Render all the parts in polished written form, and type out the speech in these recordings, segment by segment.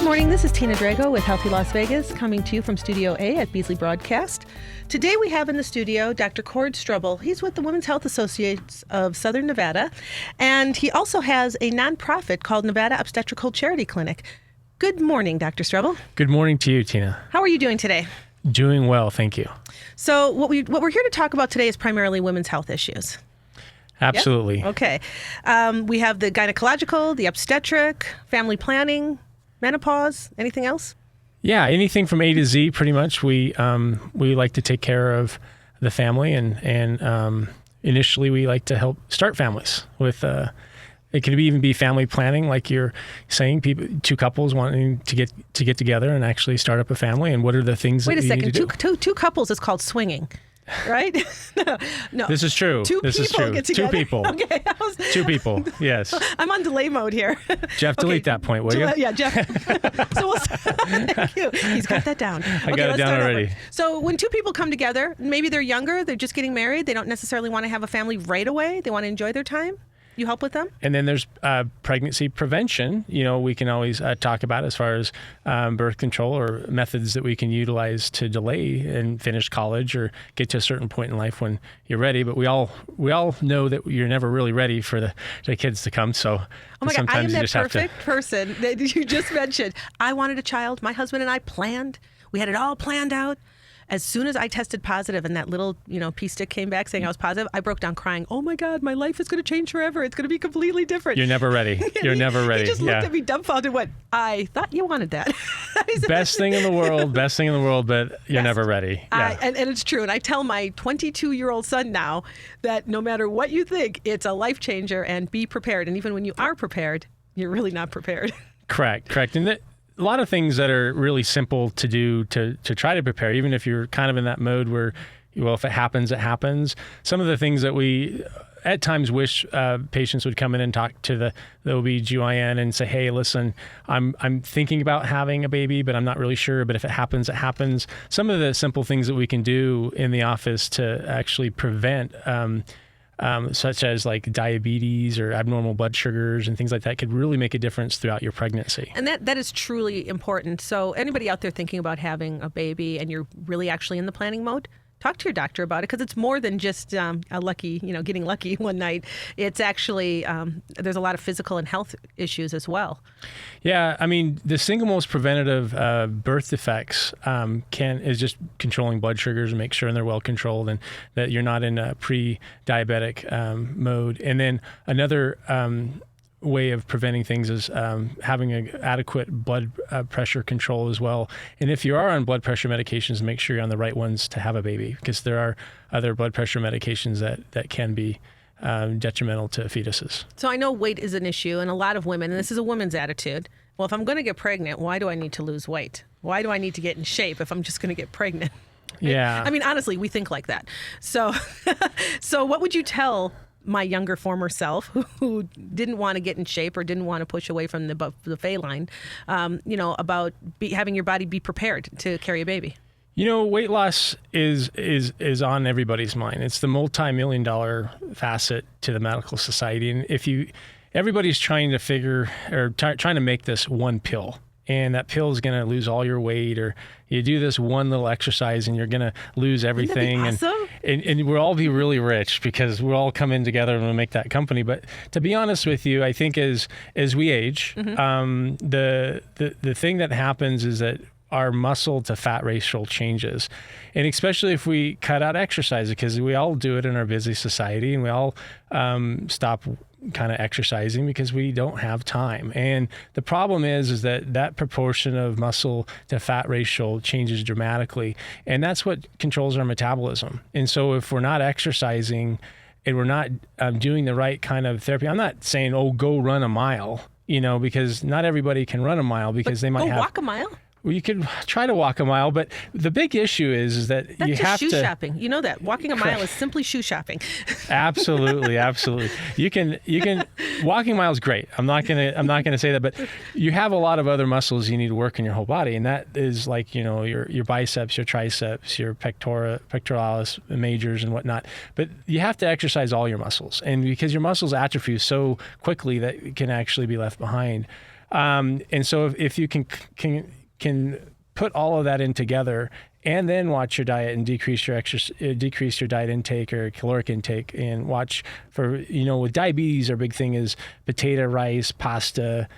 morning. This is Tina Drago with Healthy Las Vegas, coming to you from Studio A at Beasley Broadcast. Today we have in the studio Dr. Kord Stebel. He's with the Women's Health Associates of Southern Nevada, and he also has a nonprofit called Nevada Obstetrical Charity Clinic. Good morning, Dr. Strebel. Good morning to you, Tina. How are you doing today? Doing well, thank you. So what we're here to talk about today is primarily women's health issues. Absolutely. Yep? Okay. We have the gynecological, the obstetric, family planning, menopause, anything else? Yeah, anything from A to Z, pretty much. We like to take care of the family, and initially we like to help start families with. It could even be family planning, like you're saying, two couples wanting to get together and actually start up a family, and what are the things that you need to do? Wait a second, two couples is called swinging. Right? No. This is true. Two people get together. Two people. Okay. Two people. Yes. I'm on delay mode here. Jeff, delete that point, will you? Yeah, Jeff. Thank you. He's got that down. I got it down already. Over. So when two people come together, maybe they're younger, they're just getting married, they don't necessarily want to have a family right away. They want to enjoy their time. You help with them? And then there's pregnancy prevention. We can always talk about as far as birth control or methods that we can utilize to delay and finish college or get to a certain point in life when you're ready. But we all know that you're never really ready for the kids to come. So oh my God, I am that perfect person that you just mentioned. I wanted a child. My husband and I planned. We had it all planned out. As soon as I tested positive and that little, pea stick came back saying I was positive, I broke down crying. Oh my God, my life is going to change forever. It's going to be completely different. You're never ready. You're never ready. He just looked at me dumbfounded and went, I thought you wanted that. Best thing in the world, but you're never ready. Yeah. And it's true. And I tell my 22-year-old son now that no matter what you think, it's a life changer, and be prepared. And even when you are prepared, you're really not prepared. Correct. And a lot of things that are really simple to do to try to prepare, even if you're kind of in that mode where, if it happens, it happens. Some of the things that we at times wish patients would come in and talk to the OB/GYN and say, hey, listen, I'm thinking about having a baby, but I'm not really sure. But if it happens, it happens. Some of the simple things that we can do in the office to actually prevent such as like diabetes or abnormal blood sugars and things like that could really make a difference throughout your pregnancy. And that is truly important. So anybody out there thinking about having a baby and you're really actually in the planning mode, talk to your doctor about it, because it's more than just a lucky, getting lucky one night. It's actually, there's a lot of physical and health issues as well. Yeah, I mean, the single most preventative birth defects is just controlling blood sugars and make sure they're well controlled and that you're not in a pre-diabetic mode. And then another way of preventing things is having an adequate blood pressure control as well. And if you are on blood pressure medications, make sure you're on the right ones to have a baby, because there are other blood pressure medications that can be detrimental to fetuses. So I know weight is an issue, and a lot of women, and this is a woman's attitude, well, if I'm going to get pregnant, why do I need to lose weight? Why do I need to get in shape if I'm just going to get pregnant? Yeah. I mean, honestly, we think like that. So what would you tell my younger former self who didn't want to get in shape or didn't want to push away from the buffet line, about having your body be prepared to carry a baby? Weight loss is on everybody's mind. It's the multi-million-dollar facet to the medical society. And everybody's trying to trying to make this one pill. And that pill is going to lose all your weight, or you do this one little exercise and you're going to lose everything. Isn't that awesome? And we'll all be really rich because we'll all come in together and we'll make that company. But to be honest with you, I think as we age, the thing that happens is that our muscle to fat ratio changes. And especially if we cut out exercise, because we all do it in our busy society, and we all stop kind of exercising because we don't have time. And the problem is that proportion of muscle to fat ratio changes dramatically. And that's what controls our metabolism. And so if we're not exercising and we're not doing the right kind of therapy, I'm not saying, go run a mile, because not everybody can run a mile, because they might walk a mile. Well, you could try to walk a mile, but the big issue is that that's you have shoe shopping. You know that walking a mile is simply shoe shopping. Absolutely. You can walking a mile is great. I'm not gonna say that, but you have a lot of other muscles you need to work in your whole body, and that is like your biceps, your triceps, your pectoralis majors, and whatnot. But you have to exercise all your muscles, and because your muscles atrophy so quickly that it can actually be left behind. And so if you can put all of that in together, and then watch your diet and decrease your diet intake or caloric intake, and watch for, with diabetes, our big thing is potato, rice, pasta,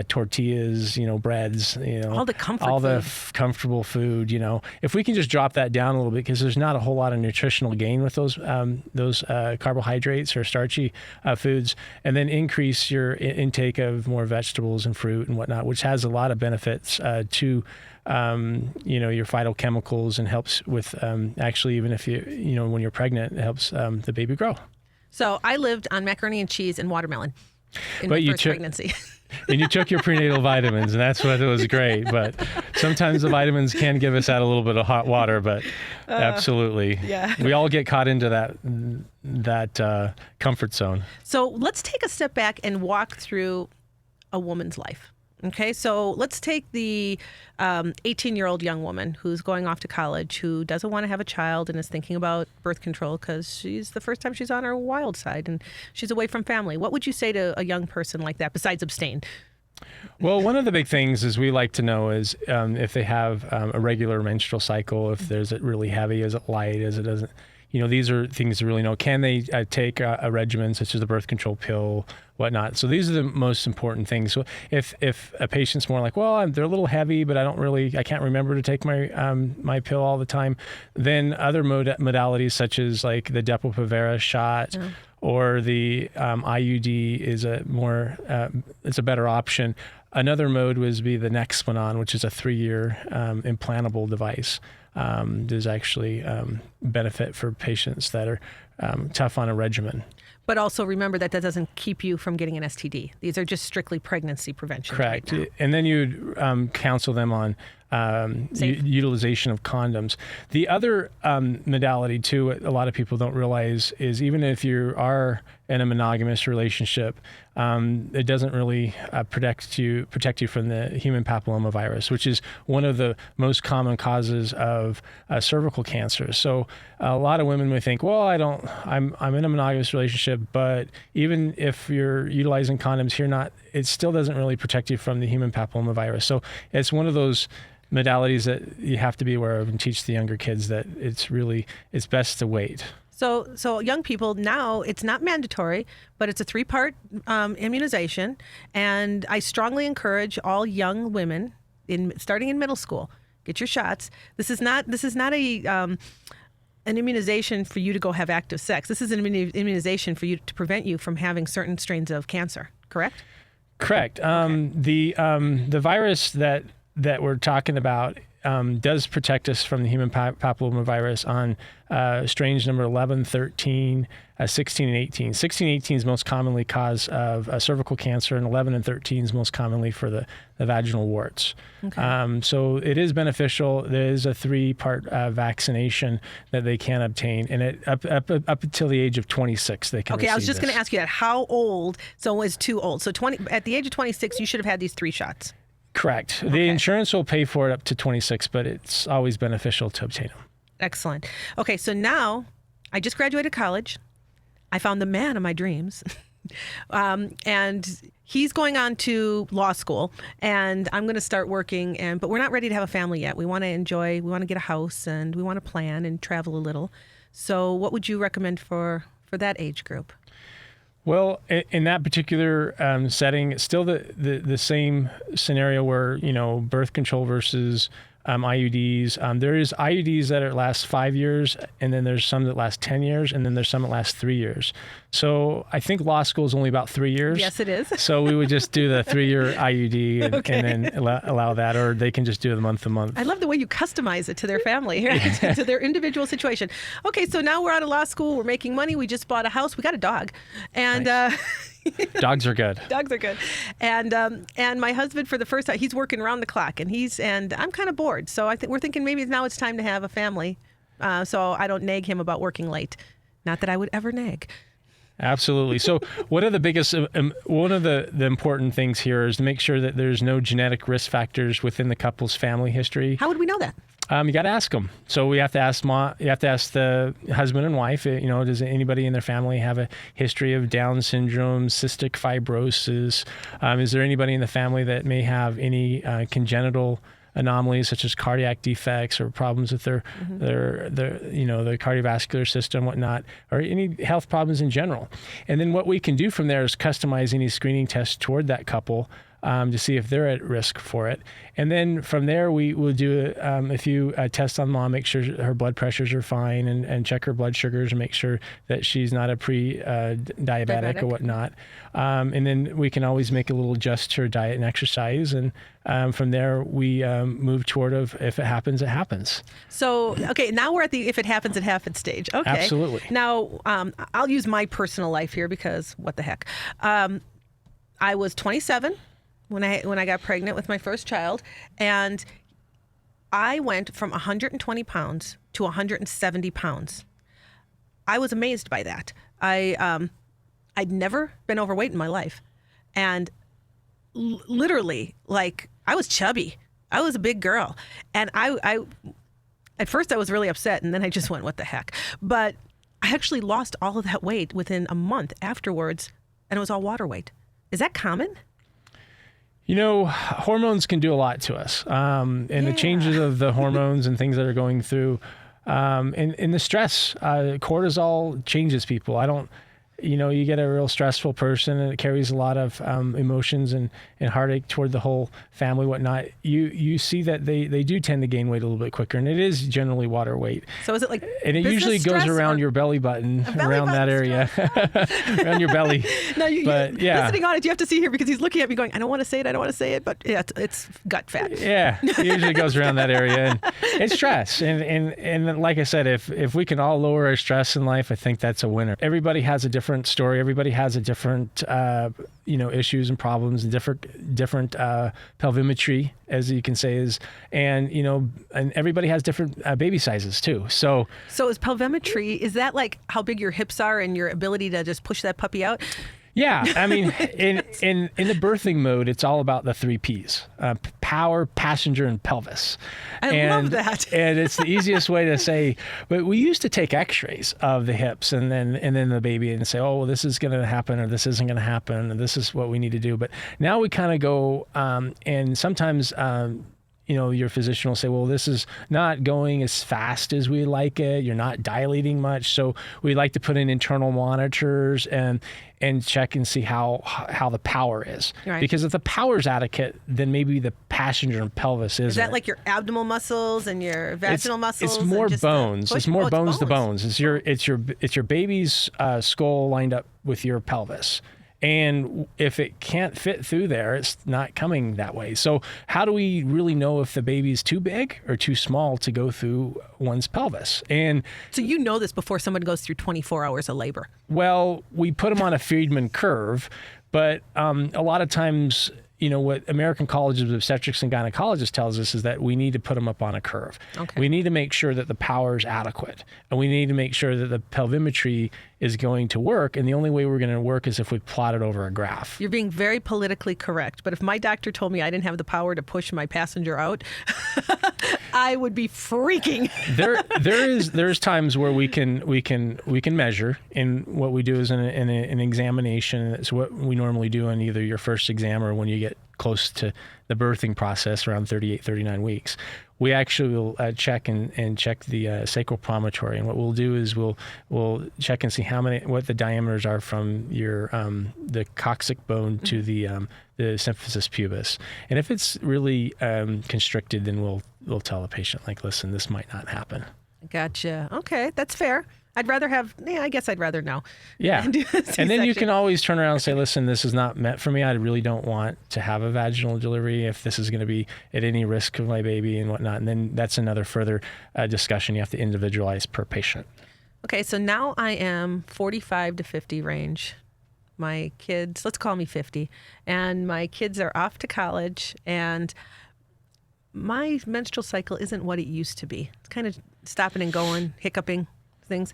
tortillas, breads, all the comfort all the food. comfortable food. If we can just drop that down a little bit, because there's not a whole lot of nutritional gain with those carbohydrates or starchy foods, and then increase your intake of more vegetables and fruit and whatnot, which has a lot of benefits to your phytochemicals, and helps with actually, even if when you're pregnant, it helps the baby grow. So I lived on macaroni and cheese and watermelon in my first pregnancy. And you took your prenatal vitamins, and that's what was great. But sometimes the vitamins can give us out a little bit of hot water, but absolutely. Yeah. We all get caught into that comfort zone. So let's take a step back and walk through a woman's life. Okay, so let's take the 18-year-old young woman who's going off to college, who doesn't want to have a child and is thinking about birth control because she's the first time she's on her wild side and she's away from family. What would you say to a young person like that besides abstain? Well, one of the big things is we like to know is if they have a regular menstrual cycle, if there's it really heavy, is it light, is it doesn't. These are things to really know. Can they take a regimen such as the birth control pill, whatnot? So these are the most important things. So if a patient's more like, well, they're a little heavy, but I can't remember to take my my pill all the time, then other modalities such as like the Depo-Provera shot or the IUD is it's a better option. Another mode would be the Nexplanon, which is a 3-year implantable device. There's actually benefit for patients that are tough on a regimen. But also remember that doesn't keep you from getting an STD. These are just strictly pregnancy prevention. Correct. Right now. And then you'd counsel them on utilization of condoms. The other modality, too, what a lot of people don't realize is even if you are in a monogamous relationship, it doesn't really protect you from the human papillomavirus, which is one of the most common causes of cervical cancer. So a lot of women may think, well, I'm in a monogamous relationship, but even if you're utilizing condoms, it still doesn't really protect you from the human papillomavirus. So it's one of those modalities that you have to be aware of and teach the younger kids that it's best to wait. So young people, now it's not mandatory, but it's a 3-part immunization, and I strongly encourage all young women starting in middle school, get your shots. This is not an immunization for you to go have active sex. This is an immunization for you to prevent you from having certain strains of cancer. Correct? Correct. Okay. The virus that we're talking about does protect us from the human papillomavirus on strains number 11, 13, 16, and 18. 16 and 18 is most commonly cause of cervical cancer, and 11 and 13 is most commonly for the vaginal warts. Okay. So it is beneficial. There is a 3-part vaccination that they can obtain, and up until the age of 26 they can receive I was just this. going to ask you that. How old? So is too old. So at the age of 26, you should have had these 3 shots. Correct. The insurance will pay for it up to 26, but it's always beneficial to obtain them. Excellent. Okay, so now I just graduated college. I found the man of my dreams. And he's going on to law school, and I'm going to start working. But we're not ready to have a family yet. We want to enjoy, we want to get a house, and we want to plan and travel a little. So what would you recommend for that age group? Well, in that particular setting, it's still the same scenario where, birth control versus IUDs. There is IUDs that last 5 years, and then there's some that last 10 years, and then there's some that last 3 years. So I think law school is only about 3 years. Yes, it is. So we would just do the 3-year IUD and then allow that, or they can just do the month to month. I love the way you customize it to their family, right? to their individual situation. Okay, so now we're out of law school. We're making money. We just bought a house. We got a dog. And nice. Dogs are good. Dogs are good. And my husband, for the first time, he's working around the clock, and I'm kind of bored. So we're thinking maybe now it's time to have a family, so I don't nag him about working late. Not that I would ever nag. Absolutely. So one of the important things here is to make sure that there's no genetic risk factors within the couple's family history. How would we know that? You got to ask them. So we have to ask you have to ask the husband and wife, does anybody in their family have a history of Down syndrome, cystic fibrosis? Is there anybody in the family that may have any congenital anomalies such as cardiac defects or problems with their cardiovascular system, whatnot, or any health problems in general? And then what we can do from there is customize any screening test toward that couple to see if they're at risk for it. And then from there, we will do a few tests on mom, make sure her blood pressures are fine, and check her blood sugars and make sure that she's not a pre-diabetic or whatnot. And then we can always make a little adjust to her diet and exercise. And from there, we move toward if it happens, it happens. So, okay, now we're at the if it happens, it happens stage. Okay. Absolutely. Now, I'll use my personal life here because what the heck. I was 27 when I got pregnant with my first child, and I went from 120 pounds to 170 pounds. I was amazed by that. I'd never been overweight in my life, and literally, like, I was chubby. I was a big girl, and I at first I was really upset, and then I just went, what the heck? But I actually lost all of that weight within a month afterwards, and it was all water weight. Is that common? Hormones can do a lot to us. And the changes of the hormones and things that are going through, and the stress, cortisol changes people. You get a real stressful person and it carries a lot of emotions and heartache toward the whole family, whatnot. You see that they do tend to gain weight a little bit quicker, and it is generally water weight. So is it like and it usually goes around your belly button, around that area, around your belly. Now, listening on it, you have to see here because he's looking at me going, I don't want to say it, but yeah, it's gut fat. Yeah, it usually goes around that area, and it's stress. And like I said, if we can all lower our stress in life, I think that's a winner. Everybody has a different story. Everybody has a different, issues and problems, and different pelvimetry, as you can say, and everybody has different baby sizes too. So is pelvimetry, is that like how big your hips are and your ability to just push that puppy out? Yeah, I mean, in the birthing mode, it's all about the 3 Ps: power, passenger, and pelvis. I love that. And it's the easiest way to say. But we used to take X-rays of the hips and then the baby and say, oh, well, this is going to happen, or this isn't going to happen, or this is what we need to do. But now we kind of go, and sometimes. Your physician will say, well, this is not going as fast as we like it. You're not dilating much. So we like to put in internal monitors and check and see how the power is. Right. Because if the power is adequate, then maybe the passenger and pelvis isn't. Is that like your abdominal muscles and your vaginal muscles? It's more bones. It's more bones to bones. It's your baby's skull lined up with your pelvis. And if it can't fit through there, it's not coming that way. So how do we really know if the baby's too big or too small to go through one's pelvis? And so this before someone goes through 24 hours of labor. Well, we put them on a Friedman curve, but a lot of times, what American College of Obstetrics and Gynecologists tells us is that we need to put them up on a curve. Okay. We need to make sure that the power is adequate, and we need to make sure that the pelvimetry is going to work. And the only way we're going to work is if we plot it over a graph. You're being very politically correct, but if my doctor told me I didn't have the power to push my passenger out, I would be freaking. There's times where we can measure, and what we do is an examination. It's what we normally do in either your first exam or when you get close to the birthing process around 38, 39 weeks. We actually will check and check the sacral promontory, and what we'll do is we'll check and see what the diameters are from your the coccyx bone to the symphysis pubis, and if it's really constricted, then we'll tell the patient, like, listen, this might not happen. Gotcha. Okay, that's fair. I'd rather know. Yeah. And then you can always turn around and say, listen, this is not meant for me. I really don't want to have a vaginal delivery if this is going to be at any risk of my baby and whatnot. And then that's another further discussion. You have to individualize per patient. Okay, so now I am 45 to 50 range. My kids, let's call me 50, and my kids are off to college, and my menstrual cycle isn't what it used to be. It's kind of stopping and going, hiccuping things.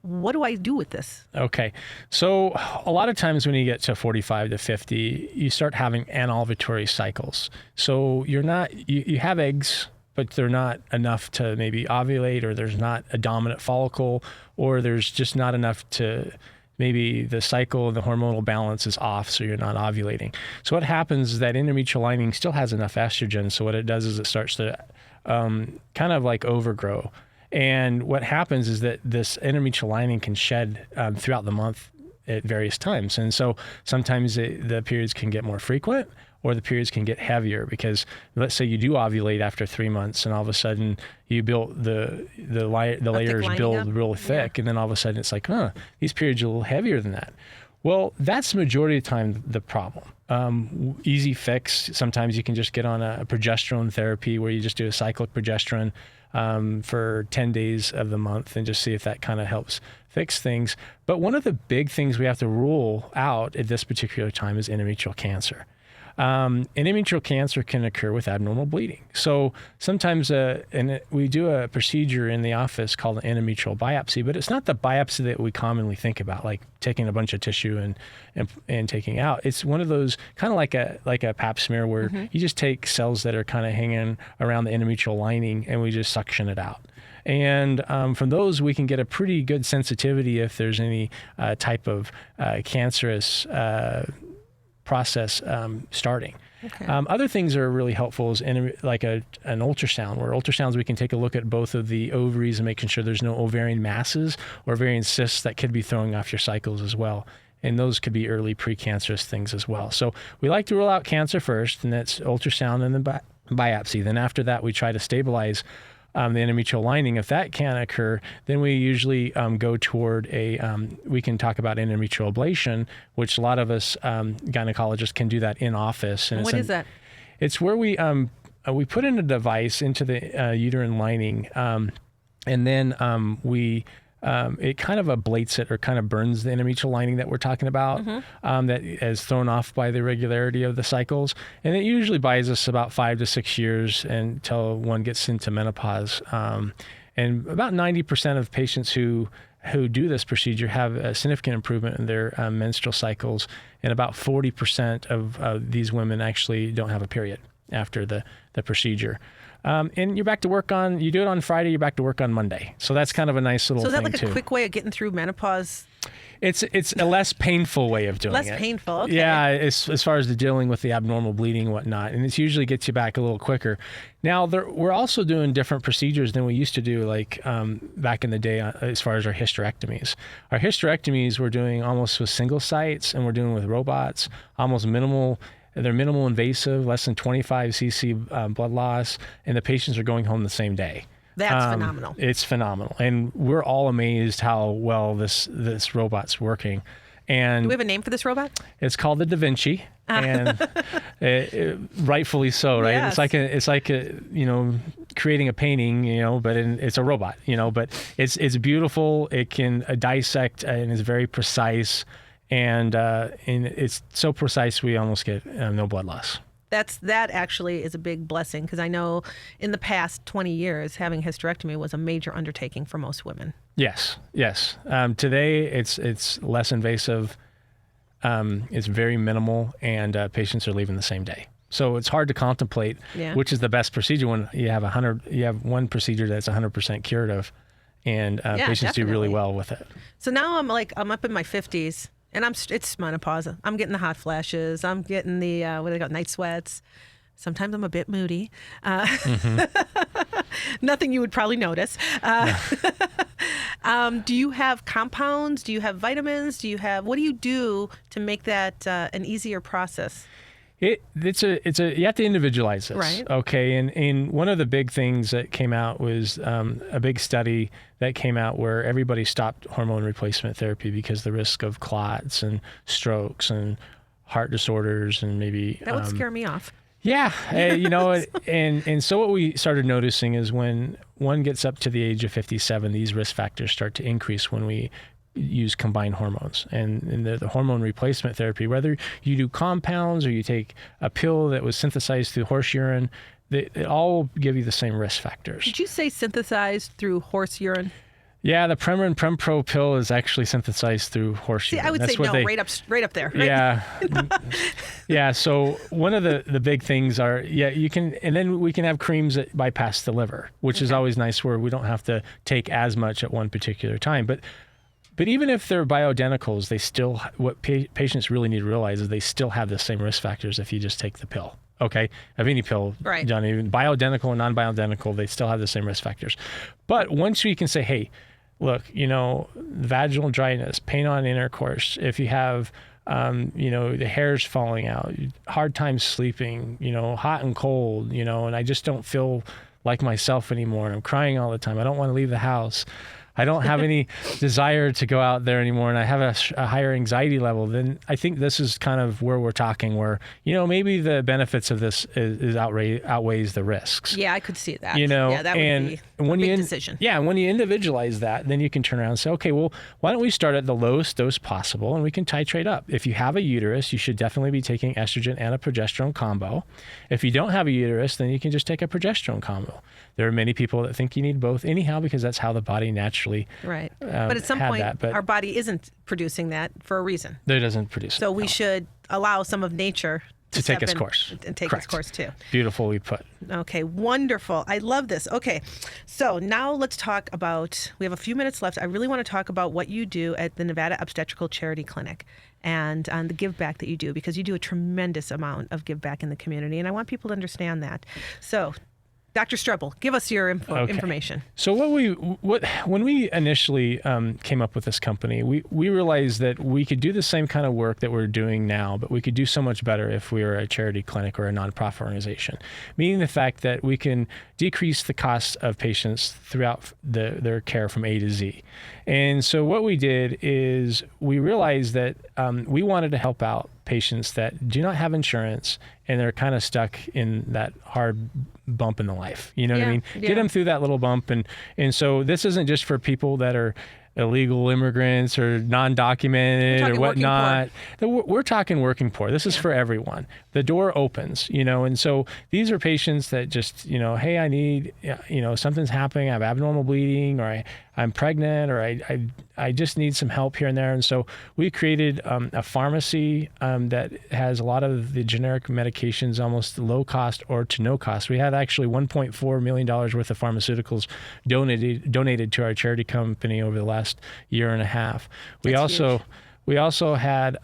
What do I do with this? Okay. So a lot of times when you get to 45 to 50, you start having anovulatory cycles. So you have eggs, but they're not enough to maybe ovulate, or there's not a dominant follicle, or there's just not enough to maybe the cycle, the hormonal balance is off, so you're not ovulating. So what happens is that endometrial lining still has enough estrogen, so what it does is it starts to kind of like overgrow. And what happens is that this endometrial lining can shed throughout the month at various times. And so sometimes the periods can get more frequent, or the periods can get heavier, because let's say you do ovulate after 3 months, and all of a sudden you build the layers build real thick, and then all of a sudden it's like, these periods are a little heavier than that. Well, that's the majority of the time the problem. Easy fix. Sometimes you can just get on a progesterone therapy where you just do a cyclic progesterone for 10 days of the month and just see if that kind of helps fix things. But one of the big things we have to rule out at this particular time is endometrial cancer. Endometrial cancer can occur with abnormal bleeding. So sometimes we do a procedure in the office called an endometrial biopsy, but it's not the biopsy that we commonly think about, like taking a bunch of tissue and taking out. It's one of those kind of like a pap smear where you just take cells that are kind of hanging around the endometrial lining and we just suction it out. And from those, we can get a pretty good sensitivity if there's any type of cancerous process starting. Okay. Other things that are really helpful is like an ultrasound, where ultrasounds we can take a look at both of the ovaries and making sure there's no ovarian masses or ovarian cysts that could be throwing off your cycles as well. And those could be early precancerous things as well. So we like to rule out cancer first, and that's ultrasound and then biopsy. Then after that, we try to stabilize the endometrial lining. If that can't occur, then we usually go toward we can talk about endometrial ablation, which a lot of us gynecologists can do that in office. And what is that? It's where we put in a device into the uterine lining, and then it kind of ablates it, or kind of burns the endometrial lining that we're talking about, that is thrown off by the irregularity of the cycles. And it usually buys us about 5 to 6 years until one gets into menopause. And about 90% of patients who do this procedure have a significant improvement in their menstrual cycles, and about 40% of these women actually don't have a period after the procedure. And you're back to work you do it on Friday, you're back to work on Monday. So that's kind of a nice little thing too. So is that like a quick way of getting through menopause? It's a less painful way of doing it. Less painful, okay. Yeah, as far as the dealing with the abnormal bleeding and whatnot. And it usually gets you back a little quicker. Now, we're also doing different procedures than we used to do, like back in the day as far as our hysterectomies. Our hysterectomies we're doing almost with single sites, and we're doing with robots, almost minimal. They're minimal invasive, less than 25 cc blood loss, and the patients are going home the same day. That's phenomenal. It's phenomenal. And we're all amazed how well this robot's working. And do we have a name for this robot? It's called the Da Vinci, and rightfully so, right? Yes. It's like creating a painting, but it's a robot, but it's beautiful. It can dissect and is very precise. And it's so precise we almost get no blood loss. That actually is a big blessing, because I know in the past 20 years having hysterectomy was a major undertaking for most women. Yes. Today it's less invasive. It's very minimal, and patients are leaving the same day. So it's hard to contemplate which is the best procedure when you have one procedure that's 100% curative, and patients do really well with it. So now I'm up in my 50s. And it's menopause. I'm getting the hot flashes. I'm getting the night sweats. Sometimes I'm a bit moody. Nothing you would probably notice. Do you have compounds? Do you have vitamins? What do you do to make that an easier process? You have to individualize this, right? Okay, and one of the big things that came out was a big study that came out where everybody stopped hormone replacement therapy because the risk of clots and strokes and heart disorders and maybe that would scare me off. Yeah, and so what we started noticing is when one gets up to the age of 57, these risk factors start to increase when we use combined hormones. And the hormone replacement therapy, whether you do compounds or you take a pill that was synthesized through horse urine, they all give you the same risk factors. Did you say synthesized through horse urine? Yeah, the Premarin Prempro pill is actually synthesized through horse urine. I would say right up there. Right? Yeah. Yeah. So one of the big things are, you can, and then we can have creams that bypass the liver, which is always nice where we don't have to take as much at one particular time. But even if they're bioidenticals, they still, what patients really need to realize is they still have the same risk factors if you just take the pill. Okay, of any pill, right. done, even bioidentical or non-bioidentical, they still have the same risk factors. But once we can say, hey, look, vaginal dryness, pain on intercourse, if you have, the hair's falling out, hard time sleeping, hot and cold, and I just don't feel like myself anymore, and I'm crying all the time, I don't want to leave the house, I don't have any desire to go out there anymore, and I have a higher anxiety level, then I think this is kind of where we're talking, where, maybe the benefits of this is outweighs the risks. Yeah, I could see that. Yeah, that would be a big decision. Yeah, and when you individualize that, then you can turn around and say, okay, well, why don't we start at the lowest dose possible, and we can titrate up. If you have a uterus, you should definitely be taking estrogen and a progesterone combo. If you don't have a uterus, then you can just take a progesterone combo. There are many people that think you need both anyhow, because that's how the body naturally right. But at some point, that, our body isn't producing that for a reason. It doesn't produce it. So we should allow some of nature to take its course. And take Correct. its course too. Beautifully put. Okay, wonderful. I love this. Okay, so now let's talk about, we have a few minutes left. I really want to talk about what you do at the Nevada Obstetrical Charity Clinic and the give back that you do, because you do a tremendous amount of give back in the community, and I want people to understand that. So, Dr. Strebel, give us your information. So when we initially came up with this company, we realized that we could do the same kind of work that we're doing now, but we could do so much better if we were a charity clinic or a nonprofit organization. Meaning the fact that we can decrease the cost of patients throughout their care from A to Z. And so what we did is we realized that we wanted to help out patients that do not have insurance and they're kind of stuck in that hard bump in the life. You know what I mean? Yeah. Get them through that little bump. And so this isn't just for people that are illegal immigrants or non-documented or whatnot. We're talking working poor. This is for everyone. The door opens, and so these are patients that just, hey, I need, something's happening. I have abnormal bleeding, or I'm pregnant, or I just need some help here and there. And so we created a pharmacy that has a lot of the generic medications, almost low cost or to no cost. We had actually $1.4 million worth of pharmaceuticals donated to our charity company over the last year and a half. We also had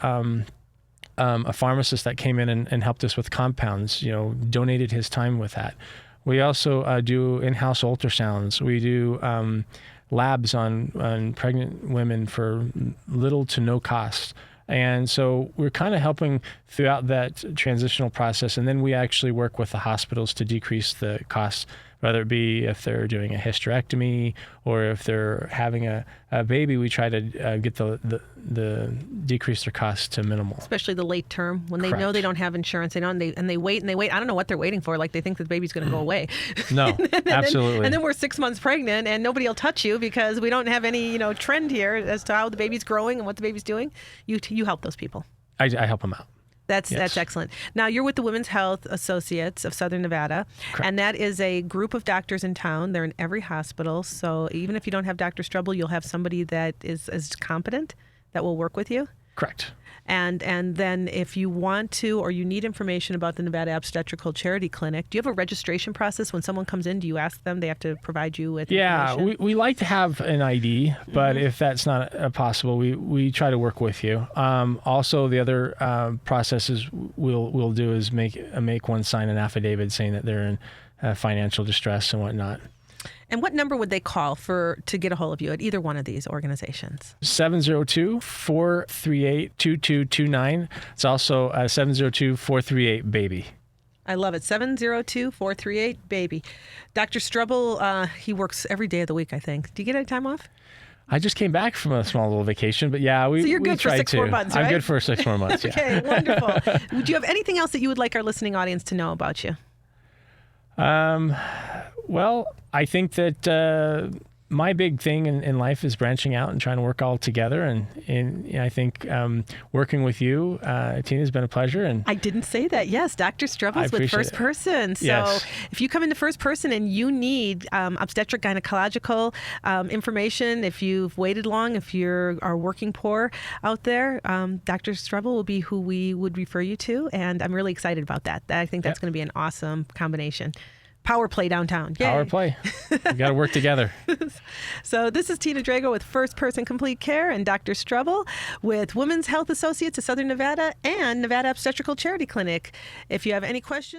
a pharmacist that came in and helped us with compounds, donated his time with that. We also do in-house ultrasounds. We do labs on pregnant women for little to no cost. And so we're kind of helping throughout that transitional process. And then we actually work with the hospitals to decrease the costs, whether it be if they're doing a hysterectomy or if they're having a baby. We try to get the decrease their costs to minimal. Especially the late term, when they Correct. know they don't have insurance, and they wait. I don't know what they're waiting for. Like they think the baby's going to go away. No, absolutely. And then we're 6 months pregnant, and nobody will touch you because we don't have any trend here as to how the baby's growing and what the baby's doing. You help those people. I help them out. That's excellent. Now, you're with the Women's Health Associates of Southern Nevada, Correct. And that is a group of doctors in town. They're in every hospital. So even if you don't have Dr. Strebel, you'll have somebody that is competent that will work with you. Correct. And then if you want to or you need information about the Nevada Obstetrical Charity Clinic, do you have a registration process? When someone comes in, do you ask them? They have to provide you with information? Yeah, we like to have an ID, but if that's not possible, we try to work with you. Also, the other processes we'll do is make one sign an affidavit saying that they're in financial distress and whatnot. And what number would they call to get a hold of you at either one of these organizations? 702-438-2229. It's also 702-438-BABY. I love it. 702-438-BABY. Dr. Strebel, he works every day of the week, I think. Do you get any time off? I just came back from a small little vacation, but yeah, So you're good for 6 more months, right? I'm good for 6 more months, yeah. Okay, wonderful. Would you have anything else that you would like our listening audience to know about you? Well, I think that my big thing in life is branching out and trying to work all together. And I think working with you, Tina, has been a pleasure. And I didn't say that. Yes, Dr. Strebel's with First Person. So yes. If you come into First Person and you need obstetric gynecological information, if you've waited long, if you are working poor out there, Dr. Strebel will be who we would refer you to. And I'm really excited about that. I think that's going to be an awesome combination. Power play downtown. Yay. Power play. We got to work together. So this is Tina Drago with First Person Complete Care and Dr. Strebel with Women's Health Associates of Southern Nevada and Nevada Obstetrical Charity Clinic. If you have any questions,